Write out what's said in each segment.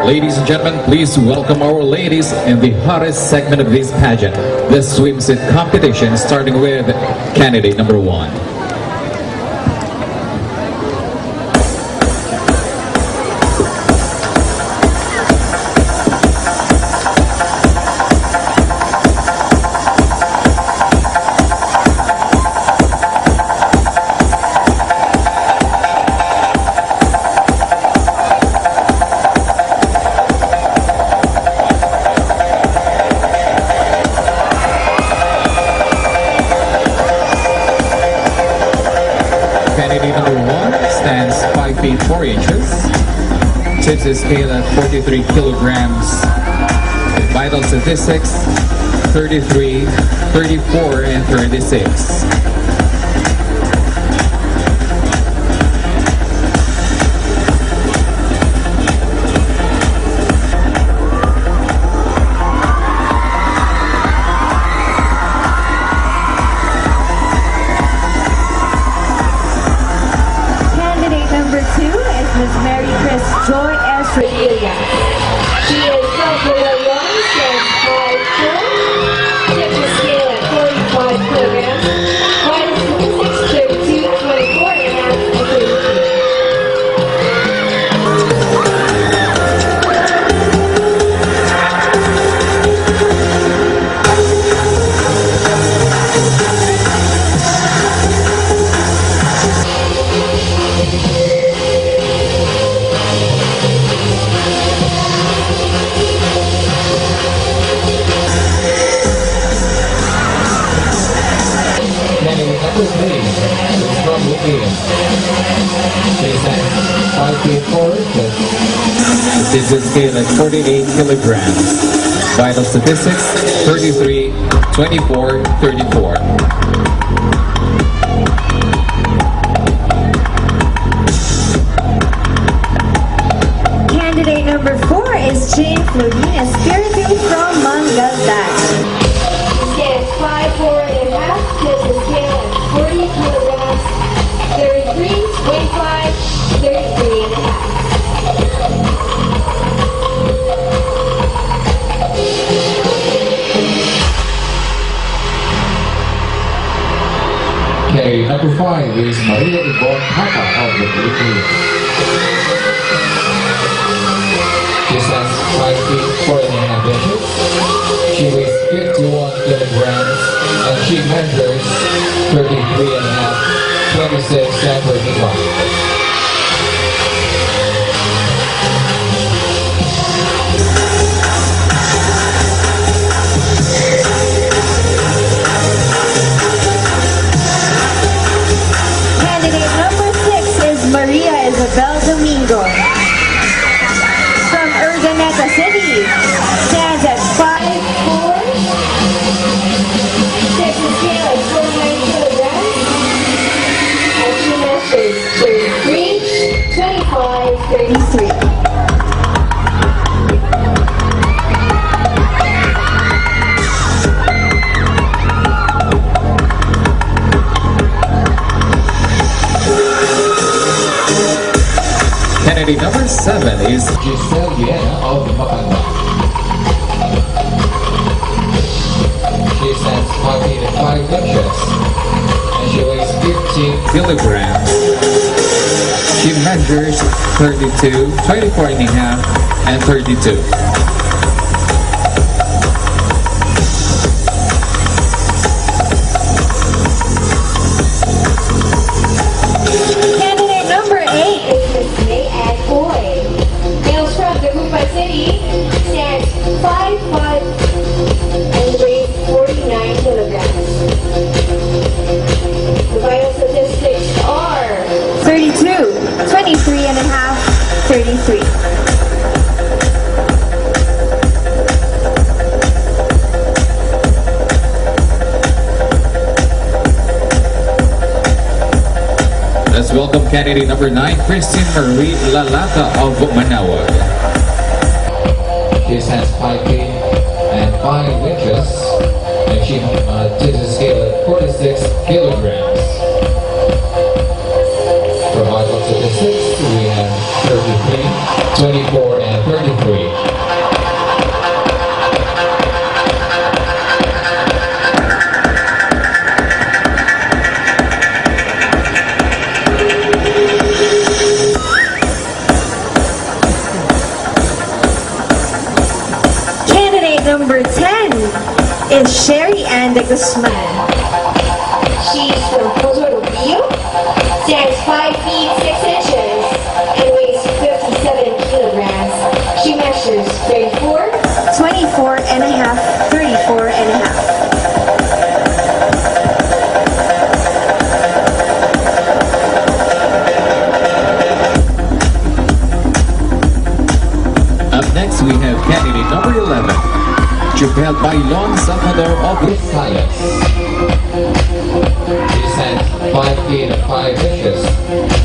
Ladies and gentlemen, please welcome our ladies in the hottest segment of this pageant, the swimsuit competition, starting with candidate number 1. Candidate number 1 stands 5 feet 4 inches, tips his scale at 43 kilograms, vital statistics 33, 34, and 36. Joy S. Regalia. She is self-reliant, stands 5'4", tips the scale at 45 kilograms, vital statistics 32, 24, and a half, and 33. This is scale at 48 kilograms. Vital statistics 33, 24, 34. Candidate number 4 is Jane Florina Spiritu from Mangaldan. Stands 5'4" and a half, tips the scale at 40 kilograms, 33, 25, 33 and a half. Okay, number 5 is Maria Yvonne Papa of the Philippines. She stands 5 feet 4 and a half inches. She weighs 51 kilograms and she measures 33 and a half, 26 and 35. Domingo from Urdaneta City, stands at 5'4", tips the scale at 49 kilograms, and she measures 33, 25, 33. Candidate number 7 is Giselle Viena of Macanda. She stands 5 feet and 5 inches and she weighs 15 kilograms. She measures 32, 24 and a half, and 32. City, stands 5'5" and weighs 49 kilograms. The vital statistics are 32, 23 and a half, 33. Let's welcome candidate number 9, Christine Marie Lalata of Manawag. She stands 5 feet and 5 inches and she tips the scale at 46 kilograms. 24 and 33. Number 10 is Sherry Ann de Guzman. She's from Puerto Rico, stands 5 feet 6 inches, and weighs 57 kilograms. She measures 34, 24 and a half, 34 and a half. Up next, we have candidate number 11. Held by Lon Salvador of Visayas. She stands 5 feet and 5 inches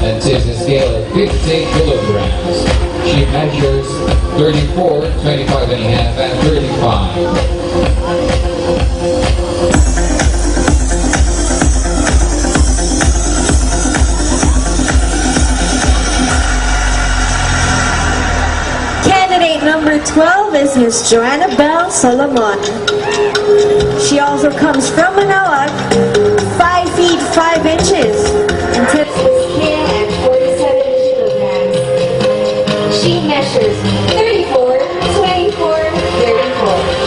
and tips a scale of 50 kilograms. She measures 34, 25 and a half, and 35. Number 12 is Miss Joanna Bell Solomon. She also comes from Manila, 5 feet 5 inches, and tips the scale at 47 kilograms. She measures 34, 24, 34.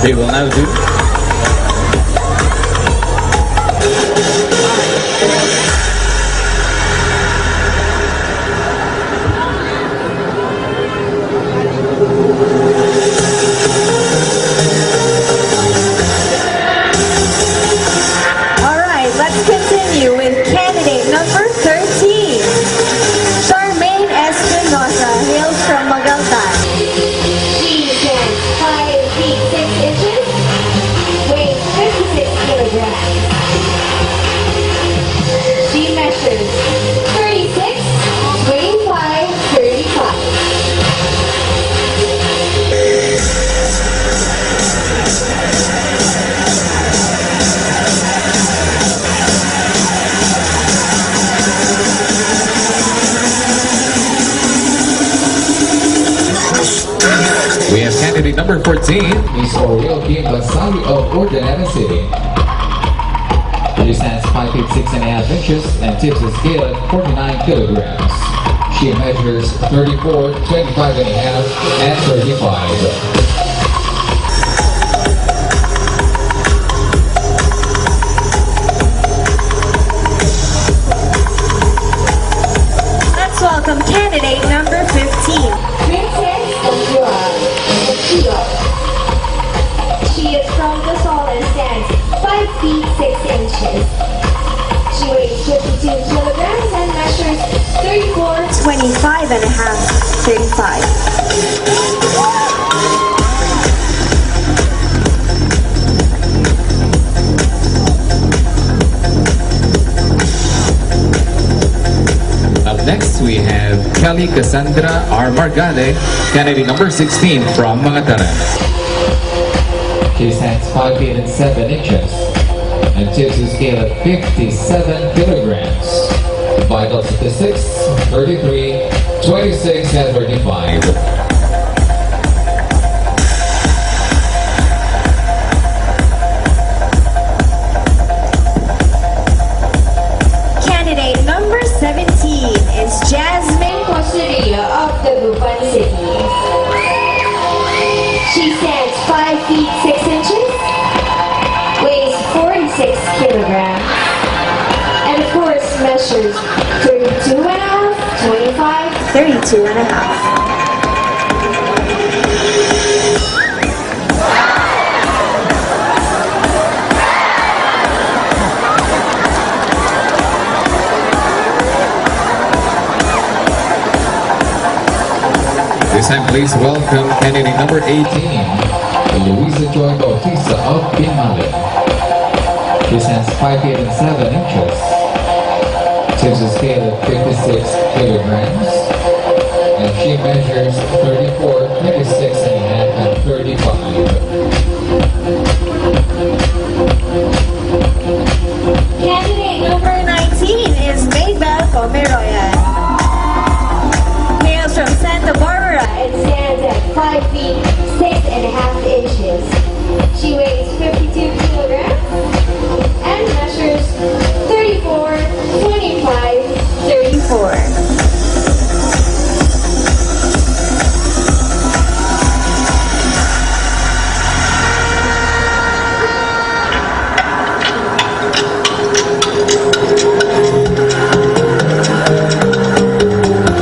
They will now do Alright, let's continue with candidate number 13. Charmaine Espinosa hails from Magaltan. She stands 5 feet 6 inches, weighs 56 kilograms. She measures 36, 25, 35. we have candidate number 14, Miss Oriel Basali of Ordinary City. She stands 5 feet 6 and a half inches and tips the scale at 49 kilograms. She measures 34, 25 and a half, and 35. Let's welcome candidate number 15. Princess Ondura. She is from Luzon and stands 5 feet 6 inches. She weighs 52 kilograms and measures 34, 25 and a half, 35. Up next, we have Kelly Cassandra R. Margale, candidate number 16 from Mangataran. She stands 5 feet and 7 inches and tips the scale at 57 kilograms. Vital statistics, 33, 26, and 35. Candidate number 17 is Jasmine Costeria of the Buban City. She stands 5 feet 6 inches measures 32 and a half, 25, 32 and a half. This time, please welcome candidate number 18, Louisa Joy Bautista of Pinmali. She stands 5 feet and 7 inches. Tips a scale of 56 kilograms. And she measures 34, 26 and a half, and 35. Candidate number 19 is Maybell Pomeroyan. Hails from Santa Barbara and stands at 5 feet 6 and a half inches. She weighs 52 kilograms and measures 34, 25, 34.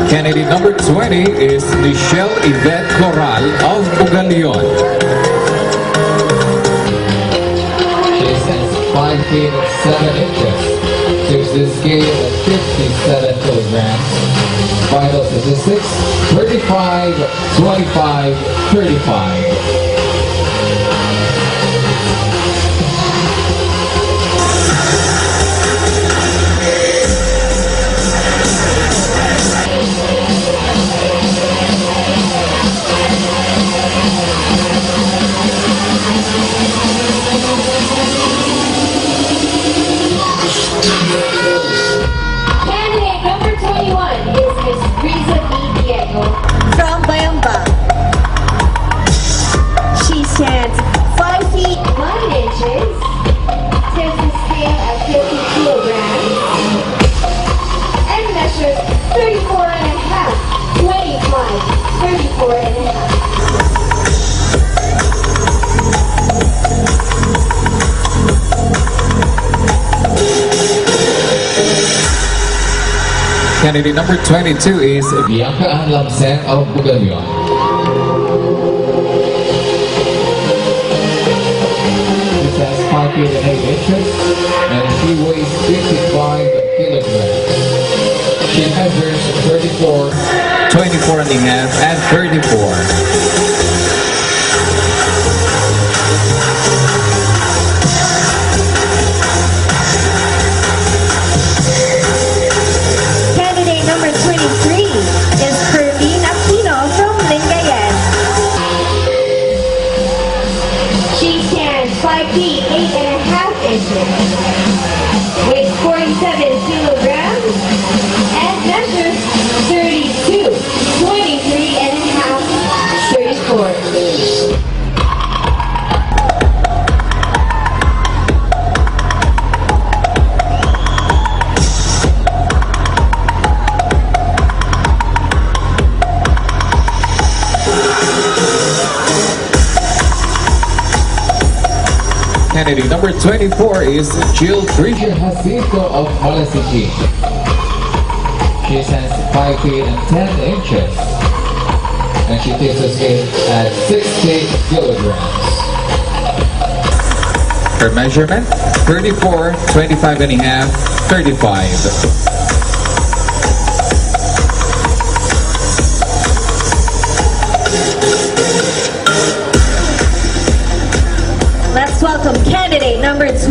Candidate number 20 is Michelle Yvette Corral of Bugalion. She stands 5 feet and 7 inches. Tips the scale at 57 kilograms. Vital statistics 35, 25, 35. Candidate number 21 is Miss Risa D. Diego from Bayamba. She stands 5 feet 9 inches, tips the scale at 50 kilograms, and measures 34 and a half, 25, 34 and a half. Candidate number 22 is Bianca Ann Lamsen of Bugalion. She stands 5 feet and 8 inches and she weighs 55 kilograms. She measures 34, 24 and a half, and 34. Weighs 47 kilograms and measures 32, 23 and a half, 34. Candidate number 24 is Jill Tricia Jacinto of Malasiki. She stands 5 feet and 10 inches. And she takes the scale at 60 kilograms. Her measurement, 34, 25 and a half, 35. Let's welcome candidate number 25,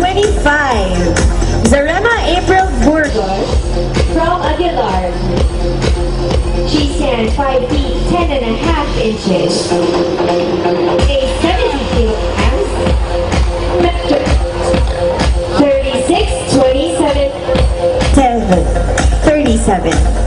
Zarema April Burgos from Aguilar. She stands 5 feet 10 and a half inches, weighs 70 kilograms, measures 36, 27, 37.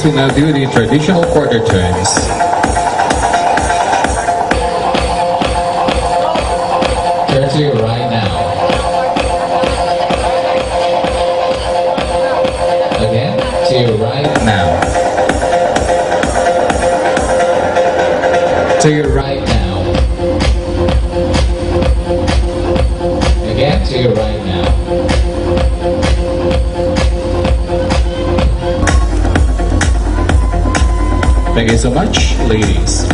will now do the traditional quarter turns. Turn to your right now. Again, to your right now. To your right now. Again, to your right now. Thank you so much, ladies.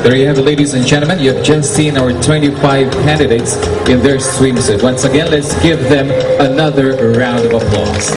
There you have it, ladies and gentlemen. You have just seen our 25 candidates in their swimsuit. Once again, let's give them another round of applause.